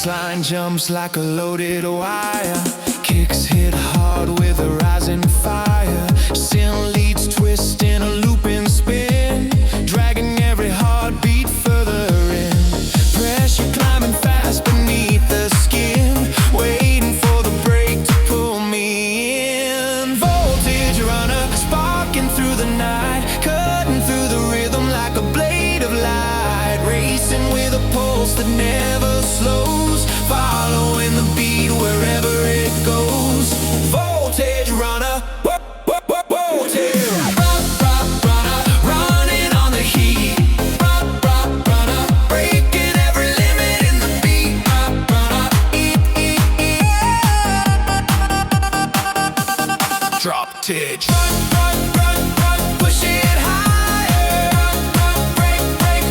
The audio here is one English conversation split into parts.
bassline jumps like a loaded wire. Kicks hit hard with a rising fire. Synth leads twist in a looping spin, dragging every heartbeat further in. Pressure climbing fast beneath the skin, waiting for the break to pull me in. Voltage runner, sparking through the night, cutting through the rhythm like a blade of light. Racing with a pulse that never slows, following the beat wherever it goes. Voltage runner, voltage runner, running on the heat. Runner, breaking every limit in the beat. Runner, drop titch. Push it higher. Break,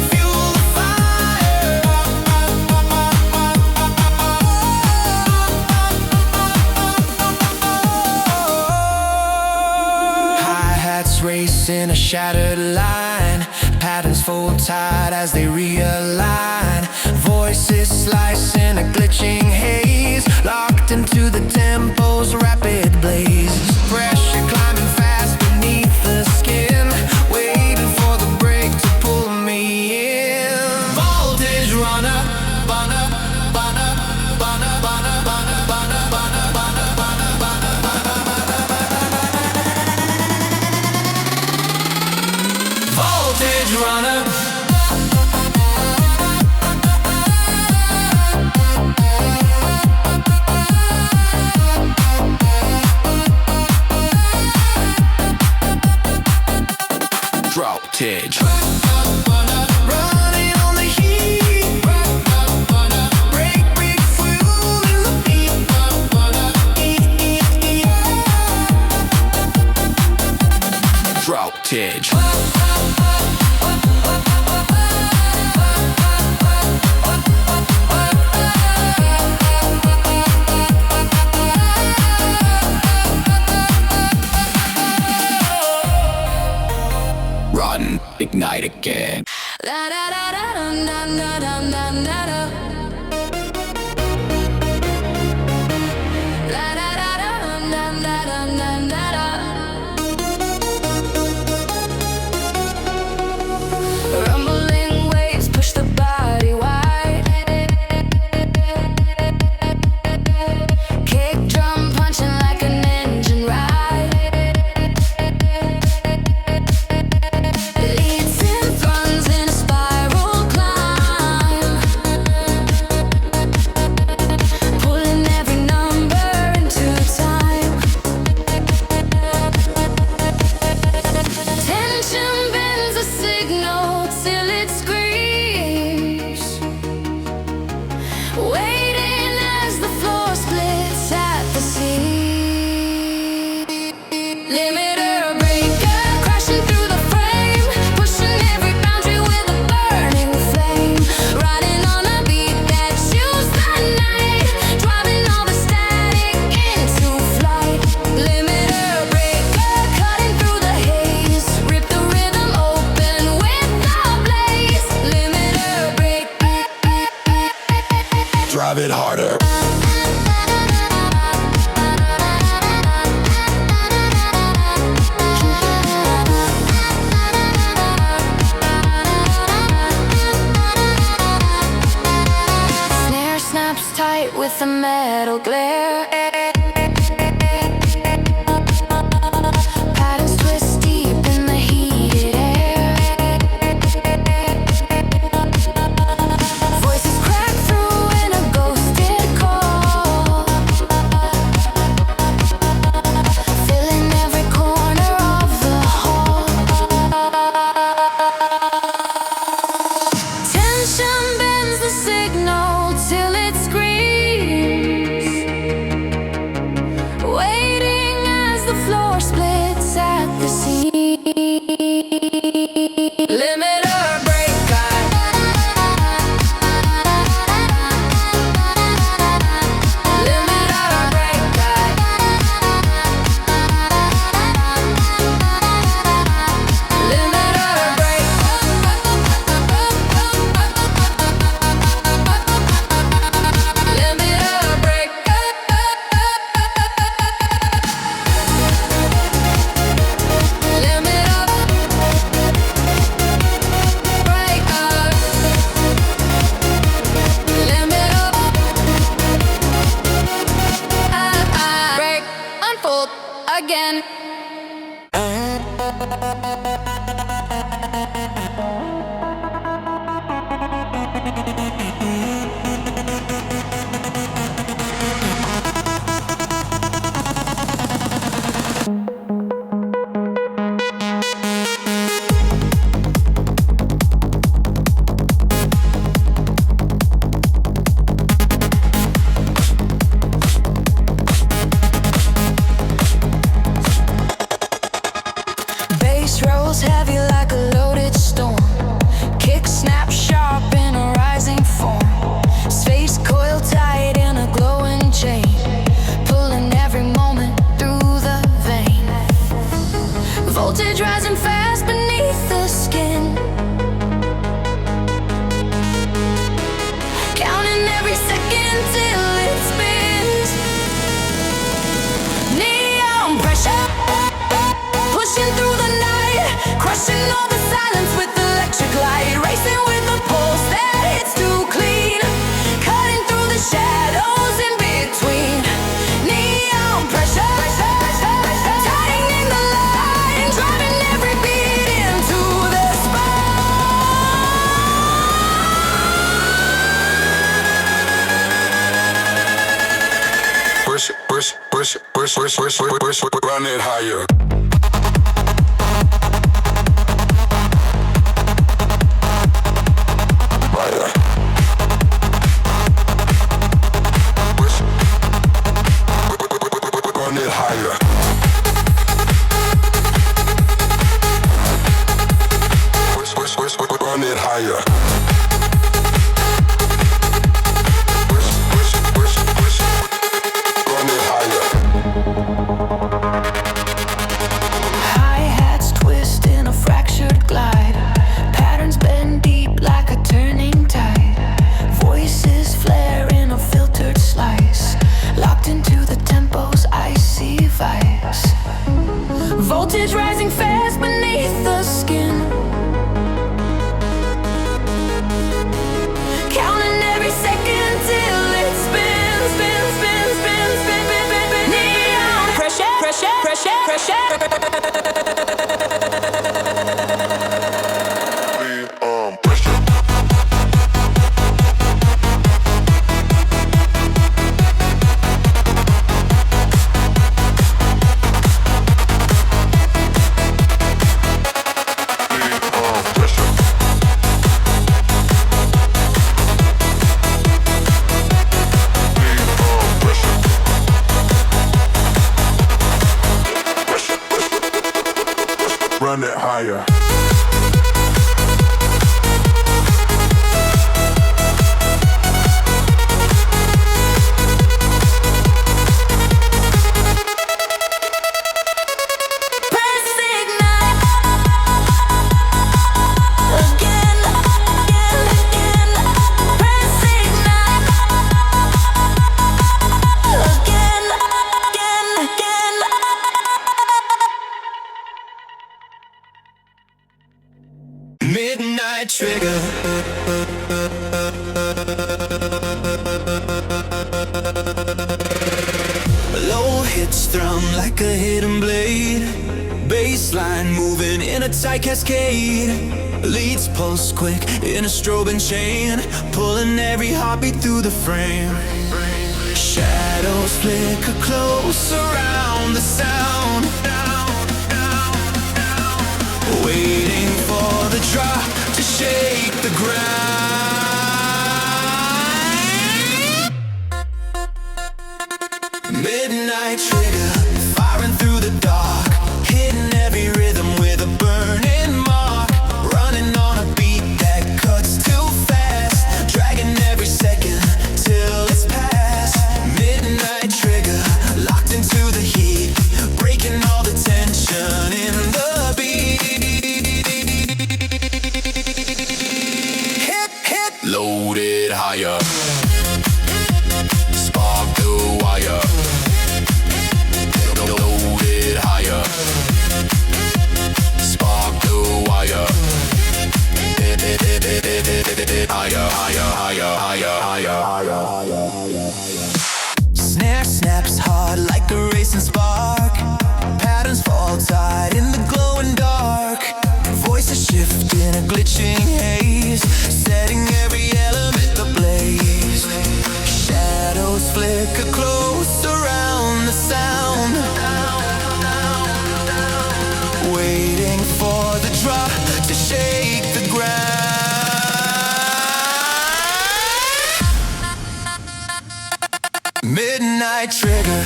fuel the fire. Hi-hats race in a shattered line. Patterns fold tight as they realign. Voices slice in a glitching haze, locked into the tempo's rapid blaze. Pressure climbing fast beneath the skin, waiting for the break to pull me in. Voltage runner, bunner, bunner, bunner, bunner, bunner, bunner, bunner, bunner, bunner, bunner. Voltage runner. Drop titch. Running on the heat. Break, fuel in the beat. Drop titch. Run, ignite again. La da da da dum dum dum dum da da. La da da da dum dum da dum dum da da. Rumbling waves push the body wide. Kick drum punching like an engine ride. Lead synth runs in a spiral climb, pulling every number into time. Tension bends a signal till it screams, waiting as the floor splits at the seams. Limiter breaker crashing through the frame, pushing every boundary with a burning flame. Riding on a beat that chews the night, driving all the static into flight. Limiter breaker cutting through the haze, rip the rhythm open with the blaze. Limiter break, Drive it harder. snare snaps tight with a metal glare. Patterns twist deep in the heated air. Voices crack through in a ghosted call, filling every corner of the hall. Tension bends the signal till it screams, Run it higher. Run it higher. Run it higher. Run it higher. Hi-hats twist in a fractured glide. Patterns bend deep like a turning tide. Voices flare in a filtered slice. Locked into the tempo's icy vice. Voltage rising fast beneath the skin. Counting every second till it spins, spins, spins, spins, spins, spins, spins, spins. Neon pressure, pressure, pressure, pressure. Run it higher. Midnight trigger. Low hits thrum like a hidden blade. Bassline moving in a tight cascade. Leads pulse quick in a strobing chain, pulling every heartbeat through the frame. Shadows flicker close around the sound. Waiting for the drop to shake the ground. Midnight trigger, firing through the dark, hitting every rhythm with a burning mark. Running on a beat that cuts too fast, dragging every second till it's past. Midnight trigger, locked into the heat, breaking all the tension in the beat. Loaded higher. Spark the wire. Loaded higher. Spark the wire. Higher, higher, higher, higher, higher, higher. Snare snaps hard like a racing spark. Patterns fall tight in the glowing dark. Voices shift in a glitching haze, setting every element ablaze. Shadows flicker close around the sound, waiting for the drop to shake the ground. Midnight trigger,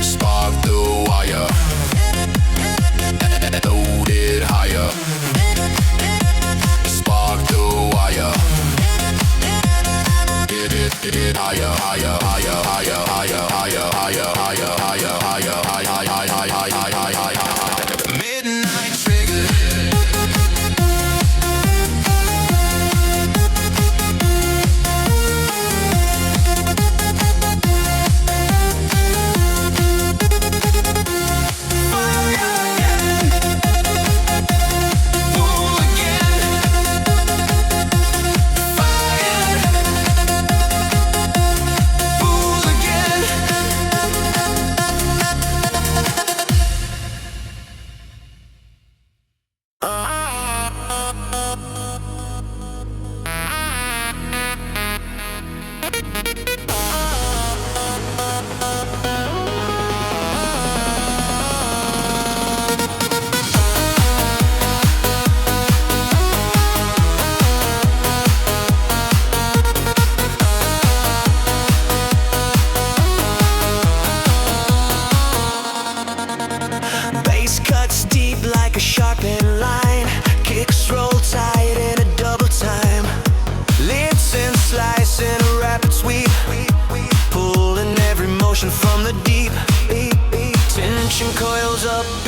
spark the wire. Loaded higher. Spark the wire. Get it higher, higher, higher, higher, higher, higher, higher, higher, higher, higher, higher, higher, higher. Midnight trigger.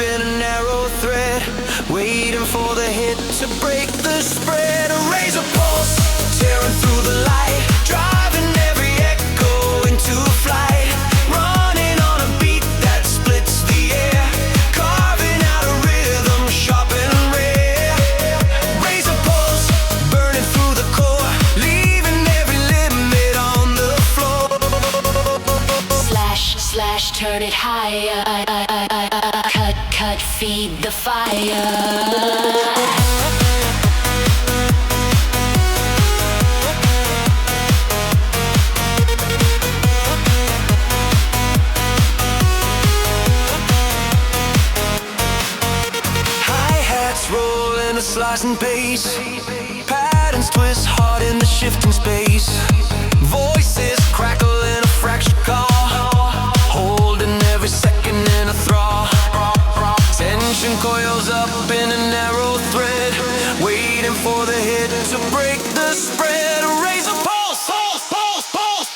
in a narrow thread, waiting for the hit to break the spread. A razor pulse, tearing through the light, driving every echo into flight, running on a beat that splits the air, carving out a rhythm sharp and rare. Razor pulse, burning through the core, leaving every limit on the floor. Slash, slash, turn it higher. Cut, cut, feed the fire. Rolling a slice and pace, patterns twist hard in the shifting space, voices crackle in a fractured call, holding every second in a thrall. Tension coils up in a narrow thread, waiting for the hit to break the spread. A razor pulse, pulse, pulse, pulse.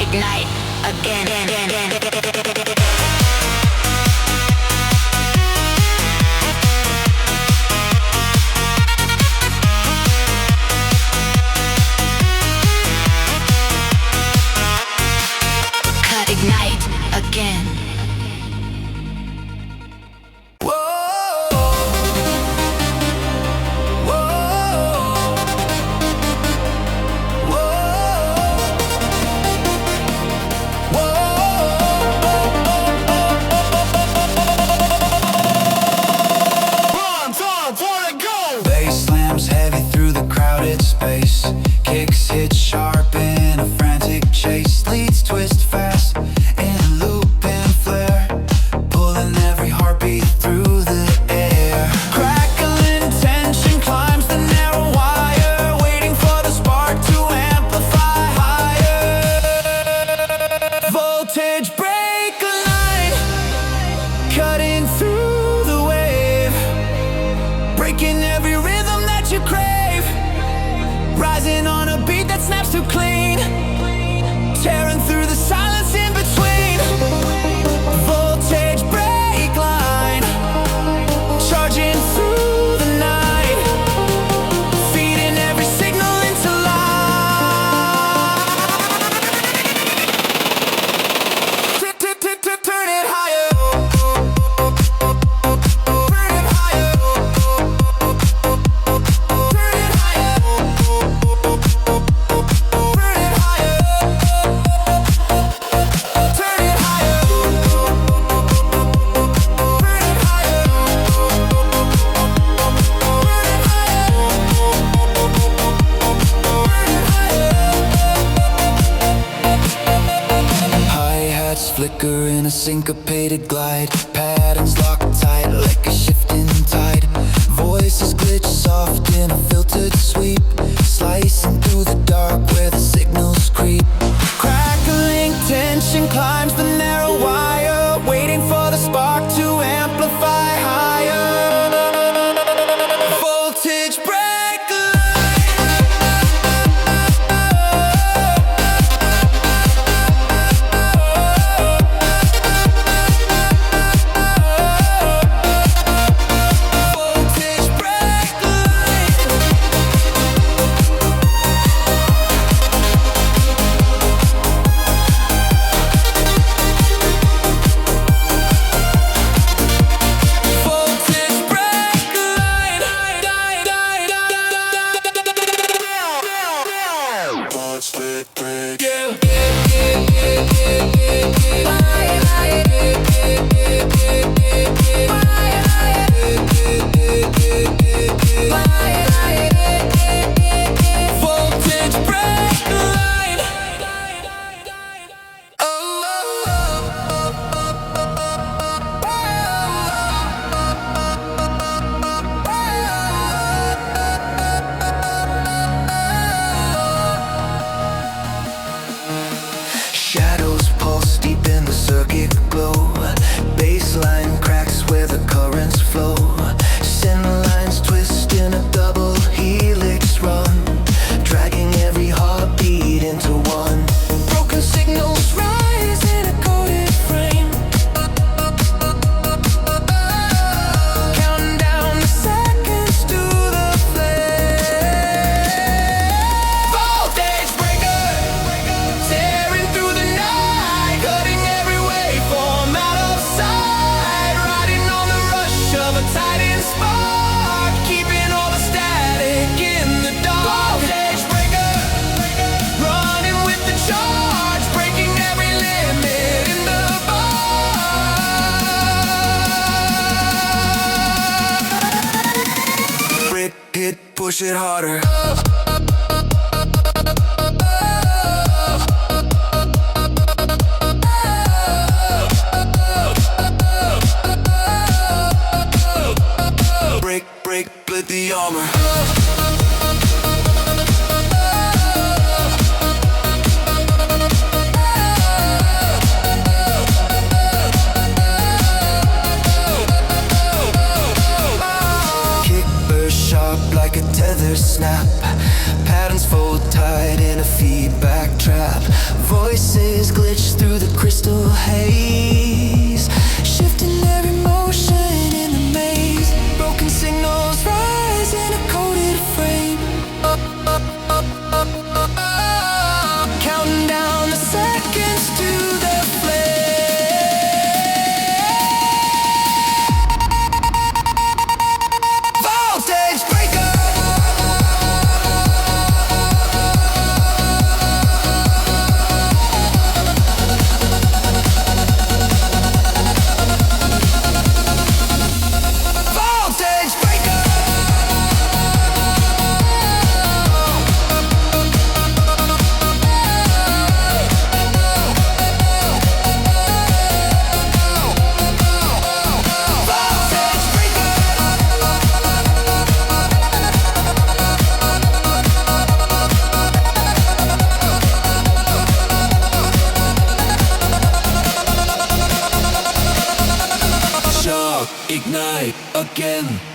Ignite again. Cut, ignite again. Space kicks hit sharp in a frantic chase, leads twist fast in a loop and flare, pulling every heartbeat through the air. Crackling tension climbs the narrow wire, waiting for the spark to amplify higher. Voltage break line, cutting through the wave, breaking every rhythm that you crave. Rising on a beat that snaps too clean, tearing through the silence in between. Voltage break line, charging through the night, feeding every signal into life. Turn it higher. Turn it higher. Turn it higher. Flicker in a syncopated glide, patterns lock tight like a shifting tide, voices glitch soft in a filtered sweep, slicing through the dark where the signals creep. Crackling tension climbs the narrow wire, waiting for the spark to amplify higher. Voltage break. push it harder. Break, break, split the armor. Like a tether snap, patterns fold tight in a feedback trap. Voices glitch through the crystal haze, shifting every motion in the maze. Broken signals rise in a coded frame. Counting down the seconds to the voltage breaker. Ignite again.